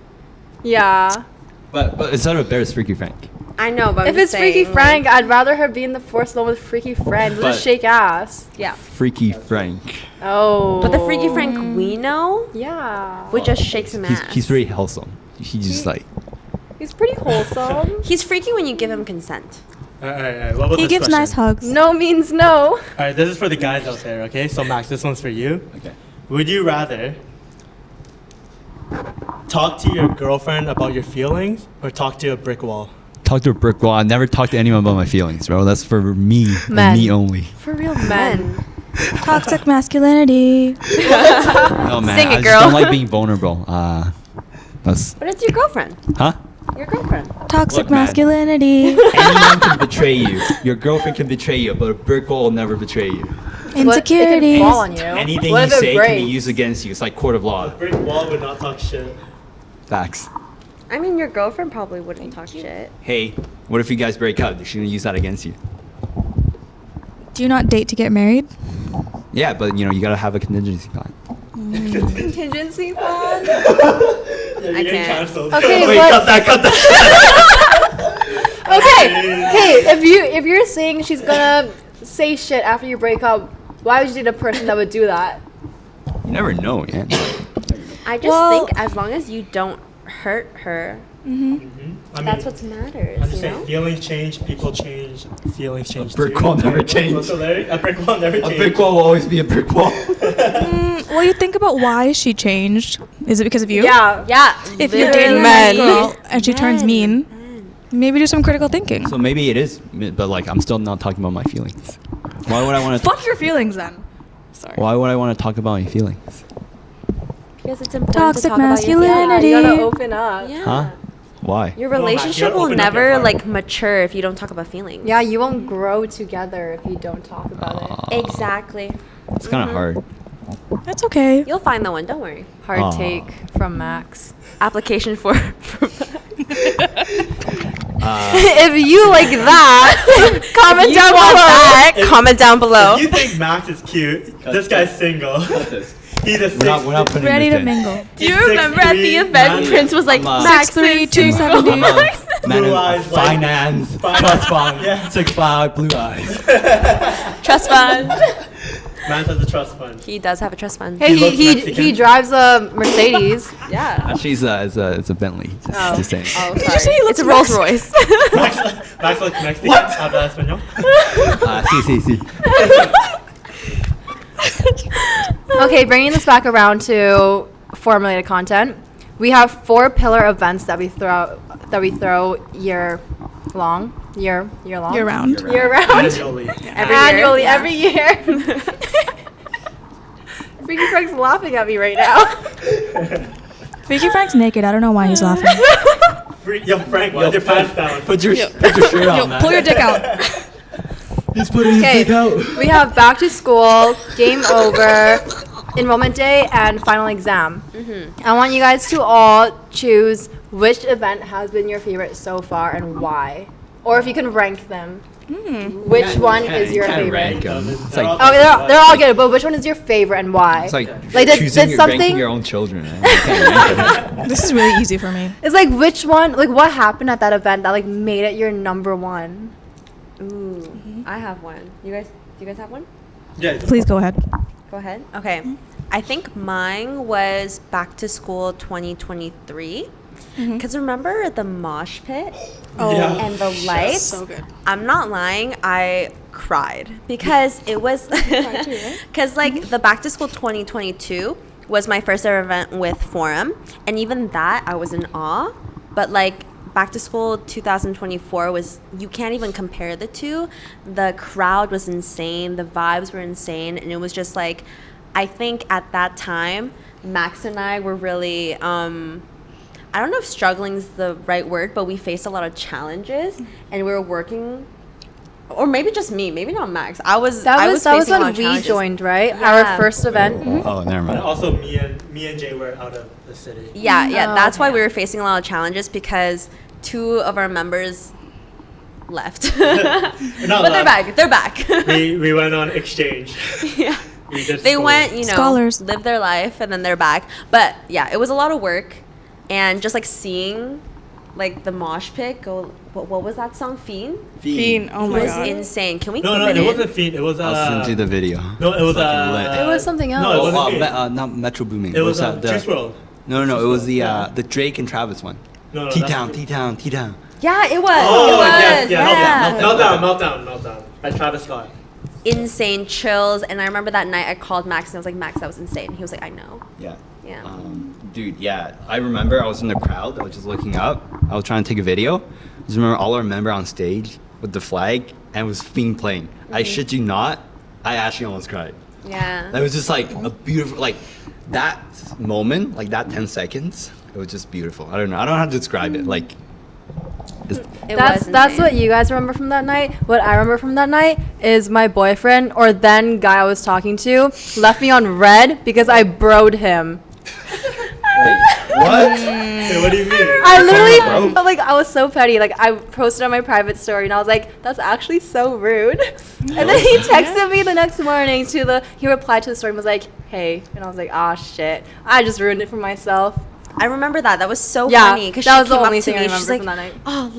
Yeah. But instead of a bear, it's Freaky Frank. I know, but I'm If just it's Freaky saying, Frank, like, I'd rather her be in the forest alone with Freaky Frank. But- Just shake ass. yeah. Freaky Frank. Oh. But the Freaky Frank we know Yeah. would just shake some ass. He's very wholesome. He just like He's pretty wholesome. He's freaky when you give him consent. All right. What about He this gives question? nice hugs. No means no. All right, this is for the guys out there, okay? So Max, this one's for you. okay. Would you rather talk to your girlfriend about your feelings or talk to a brick wall? Talk to a brick wall. I never talk to anyone about my feelings, bro. That's for me Men. and me only. For real men. Toxic masculinity. Oh man, Sing it, I girl. just don't like being vulnerable. That's But it's your girlfriend. huh? Your girlfriend. Toxic Look, man. masculinity. Anyone can betray you. Your girlfriend can betray you, but a brick wall will never betray you. What- it Insecurities. could fall on you. Anything What you if it say can be breaks? used against you. It's like court of law. Brick wall would not talk shit. Facts. I mean, your girlfriend probably wouldn't talk shit. Hey, what if you guys break up? Is she gonna use that against you? Do you not date to get married? Yeah, but you know you gotta have a contingency plan. Contingency plan? Yeah, you're I getting can't. canceled. Okay, Wait, but- cut that. Okay, if you're saying she's gonna say shit after you break up, why would you date a person that would do that? You never know, man. I just Well- think as long as you don't hurt her, I mean, that's what matters. I'm just You saying, know? feelings change, people change, feelings change. brick too. wall never change. What's the lyric? A brick wall never A change. brick wall will always be a brick wall. Well, you think about why she changed. Is it because of you? Yeah. Yeah. If you're literally. dating a nice girl and she turns Men. mean, maybe do some critical thinking. So maybe it is, but like I'm still not talking about my feelings. Why would I want to? Fuck your feelings then. Sorry. Why would I want to talk about my feelings? Because it's important Toxic to talk about your Yeah, feelings. you gotta Masculinity. open up. Yeah. Huh? Why? Your Max, you relationship gotta will open up your never heart. like mature if you don't talk about feelings. Yeah, you won't grow together if you don't talk about it. Exactly. It's kind of hard. That's okay. You'll find the one. Don't worry. Hard Aw. take from Max. Application for If you like that, comment down below. comment down below. If you think Max is cute, this guy's single. He's a 6'3". We're not putting Ready this to in. mingle. Do you remember at the event, Prince was like, I'm, Max 6'3", is single." 270. Man Blue of eyes, finance, trust fund, Yeah. 6'5", blue eyes. Trust fund. Man has a trust fund. He does have a trust fund. Hey, looks he Mexican. drives a Mercedes. Yeah. Actually, it's a Bentley. Just saying. Oh, Did you say he looks it's a Rolls Royce. Max looks Mexican. Habla español. Sí. Okay, bringing this back around to formulated content. We have 4 pillar events that we throw year long. Year round. Year round. Annually. Annually, yeah. every year. Freaky Frank's laughing at me right now. Freaky Frank's naked. I don't know why he's laughing. Yo, Frank, put your pants down. Put your shirt on, man. Pull your dick out. He's putting his Okay, dick out. we have back to school, game over, enrollment day, and final exam. I want you guys to all choose which event has been your favorite so far and why. Or if you can rank them. Which one is your favorite? Rank 'em. It's like Oh, they're all good, but which one is your favorite and why? it's like did choosing ranking something? your own children. Man. You can't rank 'em. This is really easy for me. It's like which one, like what happened at that event that like made it your number one? Ooh, I have one. Do you guys have one? Yeah. Please go ahead. Go ahead. Okay. I think mine was back to school 2023. Because remember the mosh pit Yeah. and the lights? So good. I'm not lying. I cried because it was because like the back to school 2022 was my first ever event with Forum, and even that I was in awe. But like back to school 2024 was, you can't even compare the two. The crowd was insane, the vibes were insane, and it was just like, I think at that time Max and I were really I don't know if struggling is the right word, but we faced a lot of challenges, and we were working, or maybe just me, maybe not Max. I was That was facing a lot when of we challenges. joined, right? Yeah. Our first event. Oh, never And mind. also, me and Jay were out of the city. Yeah, yeah. Oh, That's why okay. we were facing a lot of challenges because 2 of our members left. Not But they're left. back. They're back. We went on exchange. Yeah. We did They school. went, you know, Scholars. live their life, and then they're back. But yeah, it was a lot of work, and just like seeing, like the mosh pit go. What was that song? Fiend. Fiend. Oh It my was god. insane. Can we? No, clip no, it in? wasn't Feet. It was I'll send you the video. No, it was Fucking lit. It was something else. No, it wasn't Feet. Not Metro Booming. It was What's that? Juice WRLD. No, it was the Yeah. the Drake and Travis one. No, T that's- Town, T Town, T Town. Yeah, it was. Oh, it was. yes, yeah. yeah. Meltdown. By Travis Scott. Insane chills, and I remember that night I called Max and I was like, Max, that was insane. He was like, I know. Yeah. Yeah. Dude, yeah. I remember I was in the crowd. I was just looking up. I was trying to take a video. I just remember all I remember on stage with the flag and it was Fiend playing. I shit you not. I actually almost cried. Yeah. That was just like a beautiful, like that moment, like that 10 seconds. It was just beautiful. I don't know how to describe it. Like, it's, It That's was that's insane. what you guys remember from that night. What I remember from that night is my boyfriend or then guy I was talking to left me on red because I broed him. what? Hey, what do you mean? I literally Bro. felt like I was so petty. Like I posted on my private story and I was like, "That's actually so rude." And then he texted me the next morning he replied to the story and was like, "Hey," and I was like, "Ah, shit, I just ruined it for myself." I remember that. That was so Yeah, funny because that she was the came up only to thing I me. remember She's like, from that night. oh,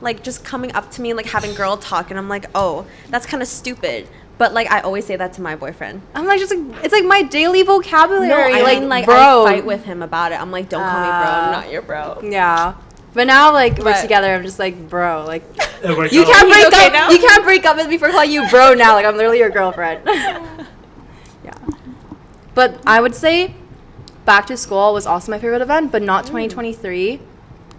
like just coming up to me and like having girl talk, and I'm like, oh, that's kind of stupid. But like I always say that to my boyfriend. I'm like, just like it's like my daily vocabulary. No, I like, mean, like bro. I fight with him about it. I'm like, don't call me bro. I'm not your bro. Yeah. But now, like, we're But- together. I'm just like, bro. Like, It worked you out. can't break okay up. now? You can't break up with me for calling you bro now. Like, I'm literally your girlfriend. Yeah. But I would say, back to school was also my favorite event, but not 2023.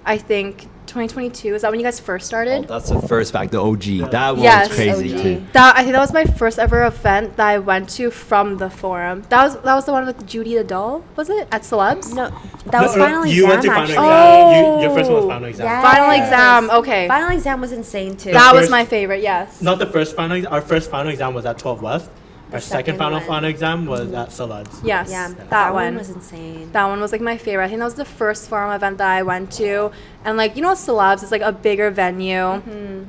I think 2022. Is that when you guys first started? That's the first back, the OG. That was Yes, crazy OG. too. I think that was my first ever event that I went to from the forum. That was the one with Judy the doll. Was it at Celebs? No, that was final You exam. went to final actually. exam. Your first one was final exam. Yeah. Final Yes. exam. Okay. Final exam was insane too. That was first- my favorite. Yes. Not the first final. Our first final exam was at 12 West. Our second second final one. exam was at Salad's. Yes. yeah, That one. was insane. That one was like my favorite. I think that was the first forum event that I went to. And like, you know, Celebs is like a bigger venue.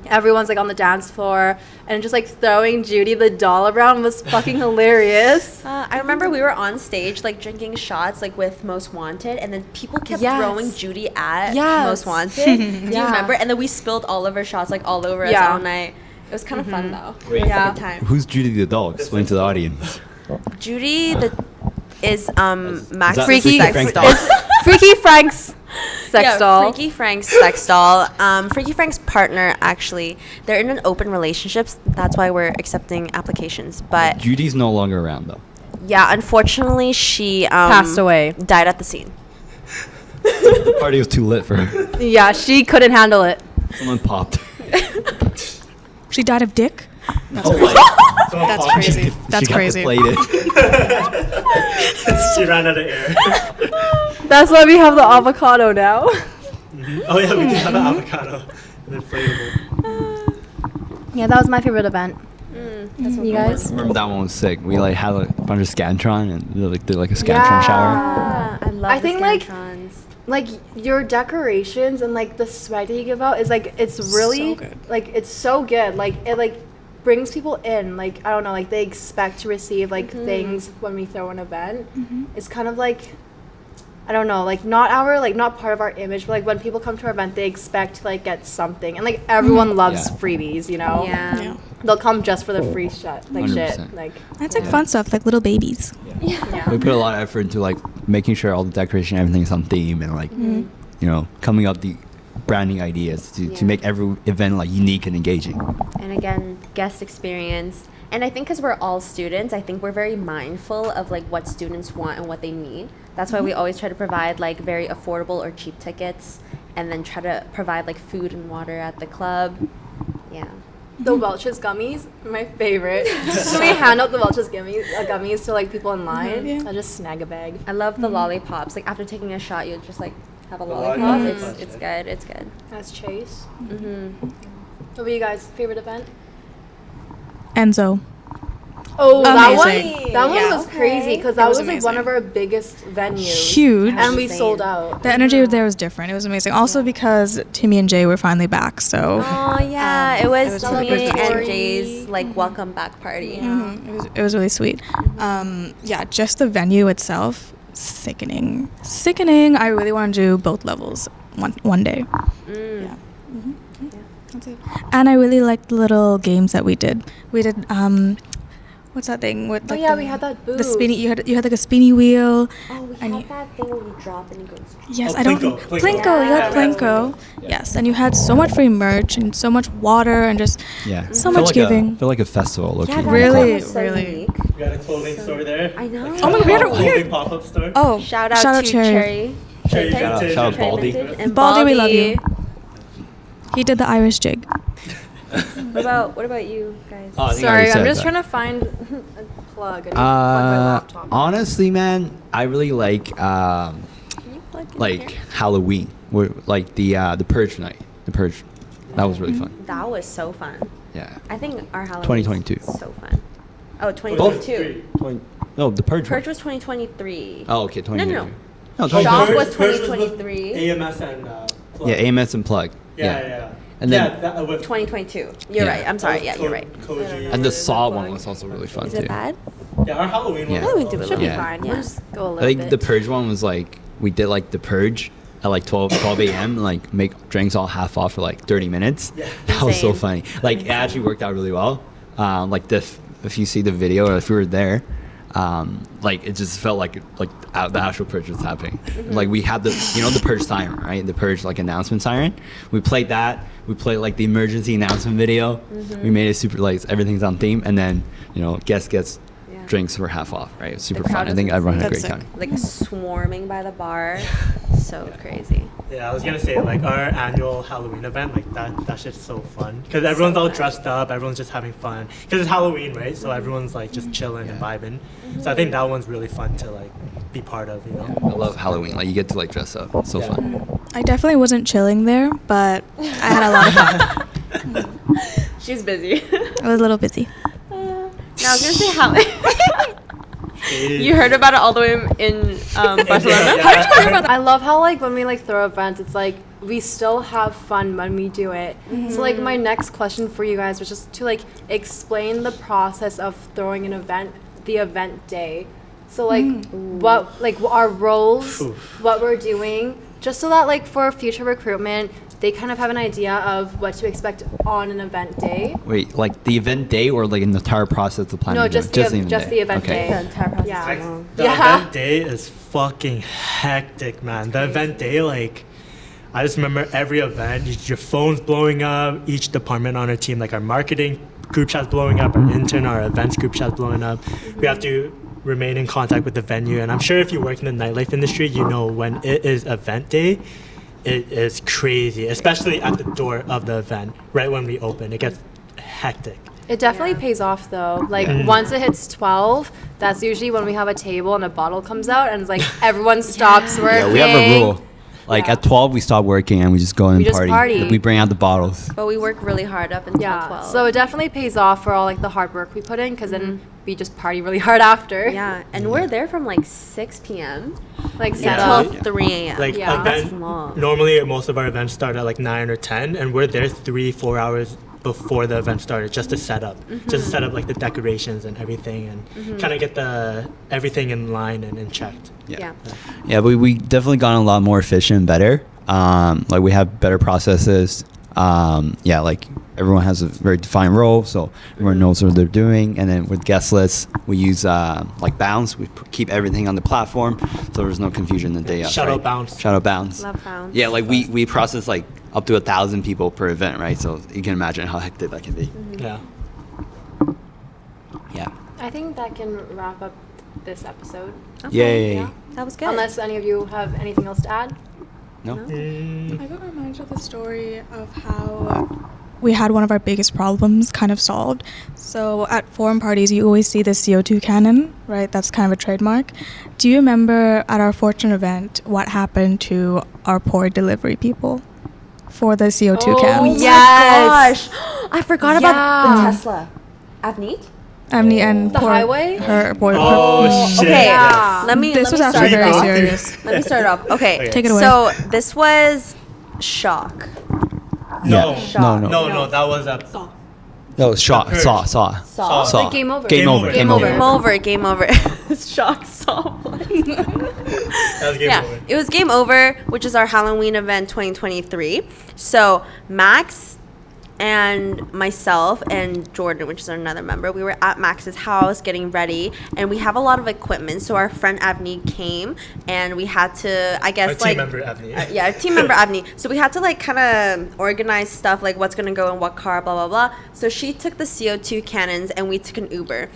Everyone's like on the dance floor. And just like throwing Judy the doll around was fucking hilarious. I remember we were on stage like drinking shots like with Most Wanted, and then people kept Yes. throwing Judy at Yes. Most Wanted. Do you Yeah. remember? And then we spilled all of our shots like all over us Yeah. all night. It was kind of fun though. Wait. It was Yeah. a good time. Who's Judy the doll? Explain to the audience. Judy is Max that Freaky Freaky sex Frank's doll. doll? Freaky Frank's sex Yeah, doll. Freaky Frank's sex doll. Freaky Frank's partner, actually, they're in an open relationship. That's why we're accepting applications. But Judy's no longer around though. yeah, unfortunately, she Passed away. died at the scene. The party was too lit for her. Yeah, she couldn't handle it. Someone popped. She died of dick? Someone That's popped. crazy. That's she got crazy. deflated. She ran out of air. That's why we have the avocado now. Oh yeah, we did have an avocado. An inflatable. Yeah, that was my favorite event. That's You guys? Remember that one was sick. We like had a bunch of Scantron and like did like a Scantron shower. I love I think, like, Scantrons. Like your decorations and like the swag that you give out is like it's really So good. like it's so good. Like it like brings people in. Like I don't know, like they expect to receive like things when we throw an event. It's kind of like I don't know, like not part of our image, but like when people come to our event, they expect to like get something, and like everyone loves Yeah. freebies, you know. Yeah. Yeah. They'll come just for the free shit, like shit, 100%. like That's like fun stuff, like little babies. yeah. We put a lot of effort into like making sure all the decoration, everything's on theme, and like you know, coming up the branding ideas to Yeah. make every event like unique and engaging. And again, guest experience. And I think because we're all students, I think we're very mindful of like what students want and what they need. That's why we always try to provide like very affordable or cheap tickets, and then try to provide like food and water at the club. Yeah. The Welch's gummies, my favorite. So we hand out the Welch's gummies to like people in line. Yeah. I just snag a bag. I love the lollipops. Like after taking a shot, you'll just like have a lollipop. lollipop. It's good. It's good. That's Chase. Mm-hmm. What were you guys' favorite event? Enzo. Oh, Amazing. that one Yeah. was crazy because It that was was like one amazing. of our biggest venues. Huge. And we Insane. sold out. The energy there was different. It was amazing. Also because Timmy and Jay were finally back, so Oh yeah, it it was was Timmy really and celebratory. Jay's like welcome back party. it was really sweet. Yeah, just the venue itself, sickening. I really want to do both levels one day. Yeah. That's it. And I really liked the little games that we did. We did what's that thing with Oh like yeah, the, we had that booth. the spinny. You had like a spinny wheel. Oh, we And had you- that thing where you drop and it goes. Yes, Oh, I don't. Plinko. Plinko. You had Yeah. Plinko. Yes, and you had so much free merch and so much water and just Yeah. so Feel much like giving. Feel like a festival. Looking. Yeah, that Really, was so really. unique. We got a clothing store there. I know. Oh my God, we had a- clothing pop-up store. Oh, Shout out to Cherry. Cherry Shout out- Vintage. shout out Cherry Baldy. Vintage and Baldy, we love you. He did the Irish jig. What about you guys? Oh, I think I Sorry, already I'm said just that. trying to find a plug. I need to plug my laptop. Honestly, man, I really like Can you plug in like here? Halloween, like the Purge night. The Purge, that was really fun. That was so fun. Yeah. I think our Halloween 2022. was so fun. Oh, 2022. No, the Purge. Purge was 2023. Oh, okay, 2022. No. No, Shock 2022. was Purge 2023. AMS and Plug. Yeah, AMS and Plug. Yeah. And then yeah, that, with 2022. Yeah. You're right. I'm sorry. Yeah, you're right. Koji. and the Saw one was also really fun Is too. it bad? Yeah, our Halloween Yeah. one. Oh, we do it Should be Yeah. fine. Yeah. We'll just go a I little think bit. the Purge one was like we did like the Purge at like 12 a.m. and like make drinks all half off for like 30 minutes. Yeah. That was so Insane. funny. Like it actually worked out really well. Like if you see the video or if you were there, like it just felt like the actual Purge was happening. Like we had the the Purge siren, right? The Purge like announcement siren. We played that. We played like the emergency announcement video. We made it super like everything's on theme, and then guest gets Yeah. drinks for half off, right? It's super The crowd fun. I was think everyone had a insane. great That's time. Like swarming by the bar. So crazy. Yeah, I was gonna say like our annual Halloween event, like that shit's so fun because everyone's all dressed up, everyone's just having fun because it's Halloween, right? So everyone's like just chilling and vibing. So I think that one's really fun to like be part of, I love Halloween. Like you get to like dress up. It's so Yeah. fun. I definitely wasn't chilling there, but I had a lot of fun. She's busy. I was a little busy. Now I was gonna say how. You heard about it all the way in Barcelona. Yeah. I love how like when we like throw events, it's like we still have fun when we do it. So like my next question for you guys was just to like explain the process of throwing an event, the event day. So like what like our roles, what we're doing, just so that like for future recruitment, they kind of have an idea of what to expect on an event day. Wait, like the event day or like in the entire process of planning? No, the just event? the event Okay. day. The entire process Yeah. is long. The Yeah. event day is fucking hectic, man. The event day, like, I just remember every event, your phone's blowing up, each department on our team, like our marketing group chat's blowing up, our intern, our events group chat's blowing up. We have to remain in contact with the venue. And I'm sure if you work in the nightlife industry, you know when it is event day, it is crazy, especially at the door of the event, right when we open. It gets hectic. It definitely pays off though. Like once it hits 12, that's usually when we have a table and a bottle comes out and it's like everyone stops working. Yeah, we have a rule. Like Yeah. at 12, we stop working and we just go in We and just party. We bring out the bottles. But we work really hard up until Yeah. 12. So it definitely pays off for all like the hard work we put in because then we just party really hard after. yeah, and we're there from like 6 p.m. Like Yeah. set until up. 3 a.m. Like Yeah. That's event, long. normally most of our events start at like 9 or 10 and we're there 3-4 hours before the event started just to set up just to set up like the decorations and everything and kind of get the everything in line and in checked. Yeah. Yeah, we definitely gotten a lot more efficient and better. Like we have better processes. Yeah, like everyone has a very defined role, so everyone knows what they're doing. And then with guest lists, we use like Bounce. We keep everything on the platform, so there's no confusion the day of. Shout out right? Bounce. Shout out Bounce. Love Bounce. Yeah, like we process like up to 1,000 people per event, right? So you can imagine how hectic that can be. Yeah. Yeah. I think that can wrap up this episode. Yay. Yeah. That was good. Unless any of you have anything else to add. No. I got reminded of the story of how we had one of our biggest problems kind of solved. So at forum parties, you always see the CO2 cannon, right? That's kind of a trademark. Do you remember at our Fortune event what happened to our poor delivery people for the CO2 Oh, cans? yeah. Oh my Yes. gosh. I forgot about the Yeah. Tesla. Avneet? Avni and The highway? her boy. Oh, shit. Okay, Yeah. let me This was start actually it very off. serious. Let me start off. Okay, Take it away. So this was shock. No. No, No, that was a No, saw. Saw. Like game over. Game over. Game over. Game over. Shock saw. that was game Yeah, over. it was Game Over, which is our Halloween event 2023. So Max and myself and Jordan, which is another member, we were at Max's house getting ready, and we have a lot of equipment. So our friend Avni came, and we had to, I guess, Our team member, Avni. yeah, our team member Avni. So we had to like kind of organize stuff, like what's gonna go in what car, blah blah blah. So she took the CO2 cannons, and we took an Uber.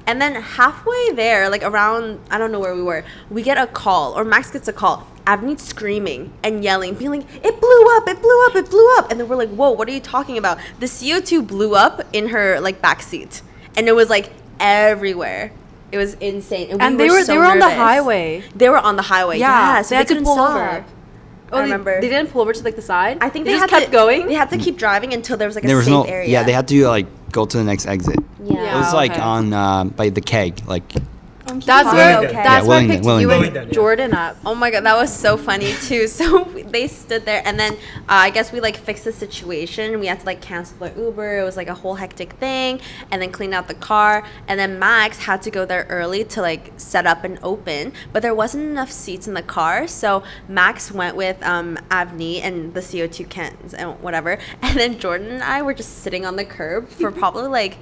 And then halfway there, like around, I don't know where we were, we get a call, or Max gets a call. Avni's screaming and yelling, being like, it blew up, it blew up, it blew up. And then we're like, whoa, what are you talking about? The CO2 blew up in her like back seat. And it was like everywhere. It was insane. And we they were so they were on the nervous. highway. They were on the highway. Yeah, so they had to couldn't pull stop. over. I remember. They didn't pull over to like the side. I think they they just had kept to, going. They had to keep driving until there was like There a was safe no. area. Yeah, they had to like go to the next exit. Yeah. It was like okay. on by the keg, like That's where Wellington. that's Yeah, where I picked Wellington. you and Wellington. Jordan up. Oh my god, that was so funny too. So they stood there, and then I guess we like fixed the situation. We had to like cancel the Uber. It was like a whole hectic thing, and then clean out the car. And then Max had to go there early to like set up and open, but there wasn't enough seats in the car. So Max went with Avni and the CO2 cans and whatever. And then Jordan and I were just sitting on the curb for probably like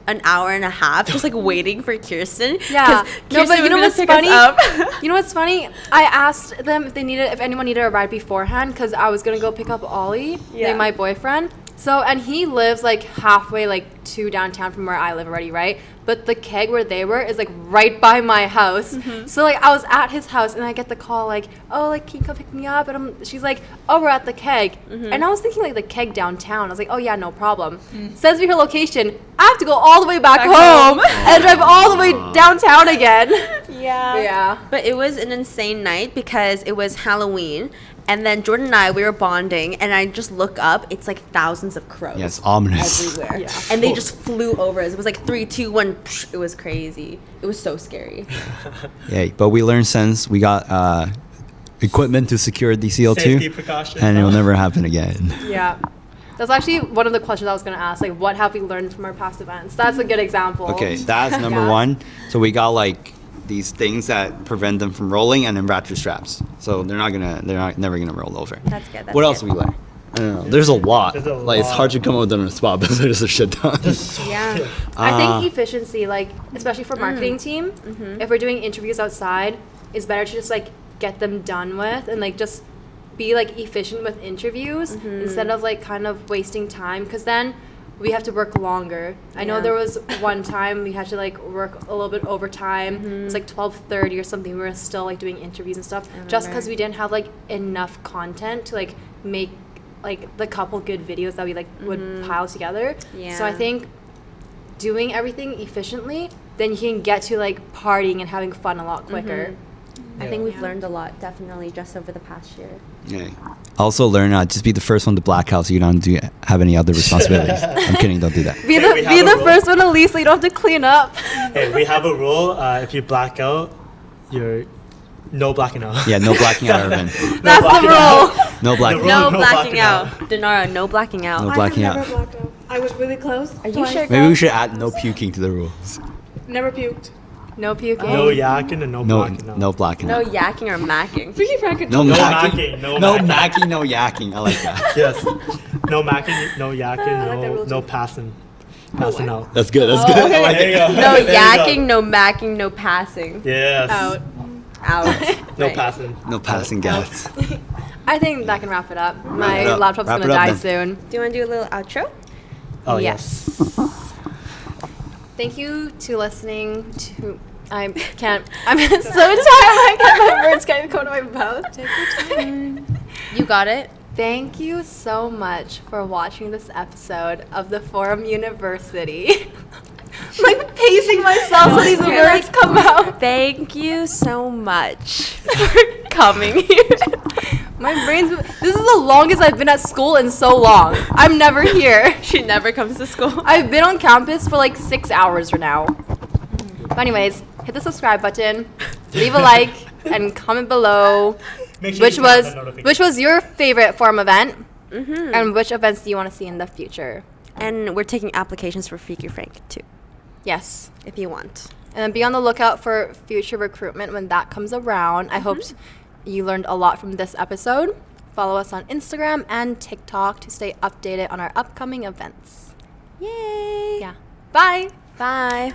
an hour and a half, just like waiting for Kirsten. Yeah. 'Cause No, but Kirsten you was know gonna what's pick us funny? up. You know what's funny? I asked them if anyone needed a ride beforehand because I was gonna go pick up Ollie, Yeah. like my boyfriend. So and he lives like halfway like to downtown from where I live already, right? But the keg where they were is like right by my house. Mm-hmm. So like I was at his house and I get the call like, oh, like can you come pick me up? And she's like, oh, we're at the keg. Mm-hmm. And I was thinking like the keg downtown. I was like, oh yeah, no problem. Sends me her location. I have to go all the way back home and drive all the way downtown again. Yeah. Yeah. But it was an insane night because it was Halloween. And then Jordan and I, we were bonding. And I just look up. It's like thousands of crows. yes, ominous. Everywhere. Yeah. And they just flew over us. It was like 3, 2, 1. Psh, it was crazy. It was so scary. Yeah, but we learned since we got equipment to secure the CO2, Safety precautions. and it will never happen again. Yeah. That's actually one of the questions I was going to ask. Like, what have we learned from our past events? That's a good example. Okay, that's number Yeah. one. So we got like these things that prevent them from rolling, and then ratchet straps. So they're never gonna roll over. That's good. That's What else good. do we learn? I don't know. There's a lot. There's a Like it's lot. hard to come up with them on the spot, but there's a shit ton. Yeah. I Uh, think efficiency, like, especially for marketing team, if we're doing interviews outside, it's better to just, like, get them done with and, like, just be, like, efficient with interviews instead of, like, kind of wasting time. Because then we have to work longer. I know Yeah. there was one time we had to, like, work a little bit overtime. It was, like, 12:30 or something. We were still, like, doing interviews and stuff just because remember. we didn't have, like, enough content to, like, make, like, the couple good videos that we, like, would pile together. So I Yeah. think doing everything efficiently, then you can get to, like, partying and having fun a lot quicker. I think we've Yeah. learned a lot, definitely, just over the past year. Yeah. Also learn just be the first one to black out so you don't have any other responsibilities. I'm kidding, don't do that. Be Hey, the we have be a the rule. first one to leave so you don't have to clean up. Hey, we have a rule. If you black out, you're no blacking out. Yeah, no blacking out, Irvin. That's the blacking rule. out. No blacking The out. rule. No No blacking blacking out. out. Denara, no blacking out. No I blacking have out. never blacked out. I was really close. Are you twice. sure? Maybe we should add no puking to the rules. Never puked. No puking. No yakking and no No, blacking out. no blacking No out. yakking or macking. Freaky Franken. No No macking. macking, no No macking. macking, no yakking. I like that. Yes. No macking, no yakking, I like that rule no too. passing out. That's good. That's good. I like There you it. go. No There you go. yakking, no macking, no passing. Yes. Out. Out. No Right. passing. No passing gas. I think that can wrap it up. My it up. laptop's Wrap gonna it up die then. soon. Do you want to do a little outro? Oh Yes. Thank you to listening to. I can't. I'm so tired. My words can't even come to my mouth. Take your time. You got it. Thank you so much for watching this episode of the Forum University. I'm like pacing myself so these You're words come out. Thank you so much for coming here. My brain's. This is the longest I've been at school in so long. I'm never here. She never comes to school. I've been on campus for like 6 hours now. But anyways, hit the subscribe button, leave a like, and comment below Make sure which you turn on the was notifications. your favorite forum event, Mm-hmm. and which events do you want to see in the future. And we're taking applications for Freaky Frank too, Yes. if you want. And then be on the lookout for future recruitment when that comes around. I hope you learned a lot from this episode. Follow us on Instagram and TikTok to stay updated on our upcoming events. Yay! Yeah. Bye. Bye.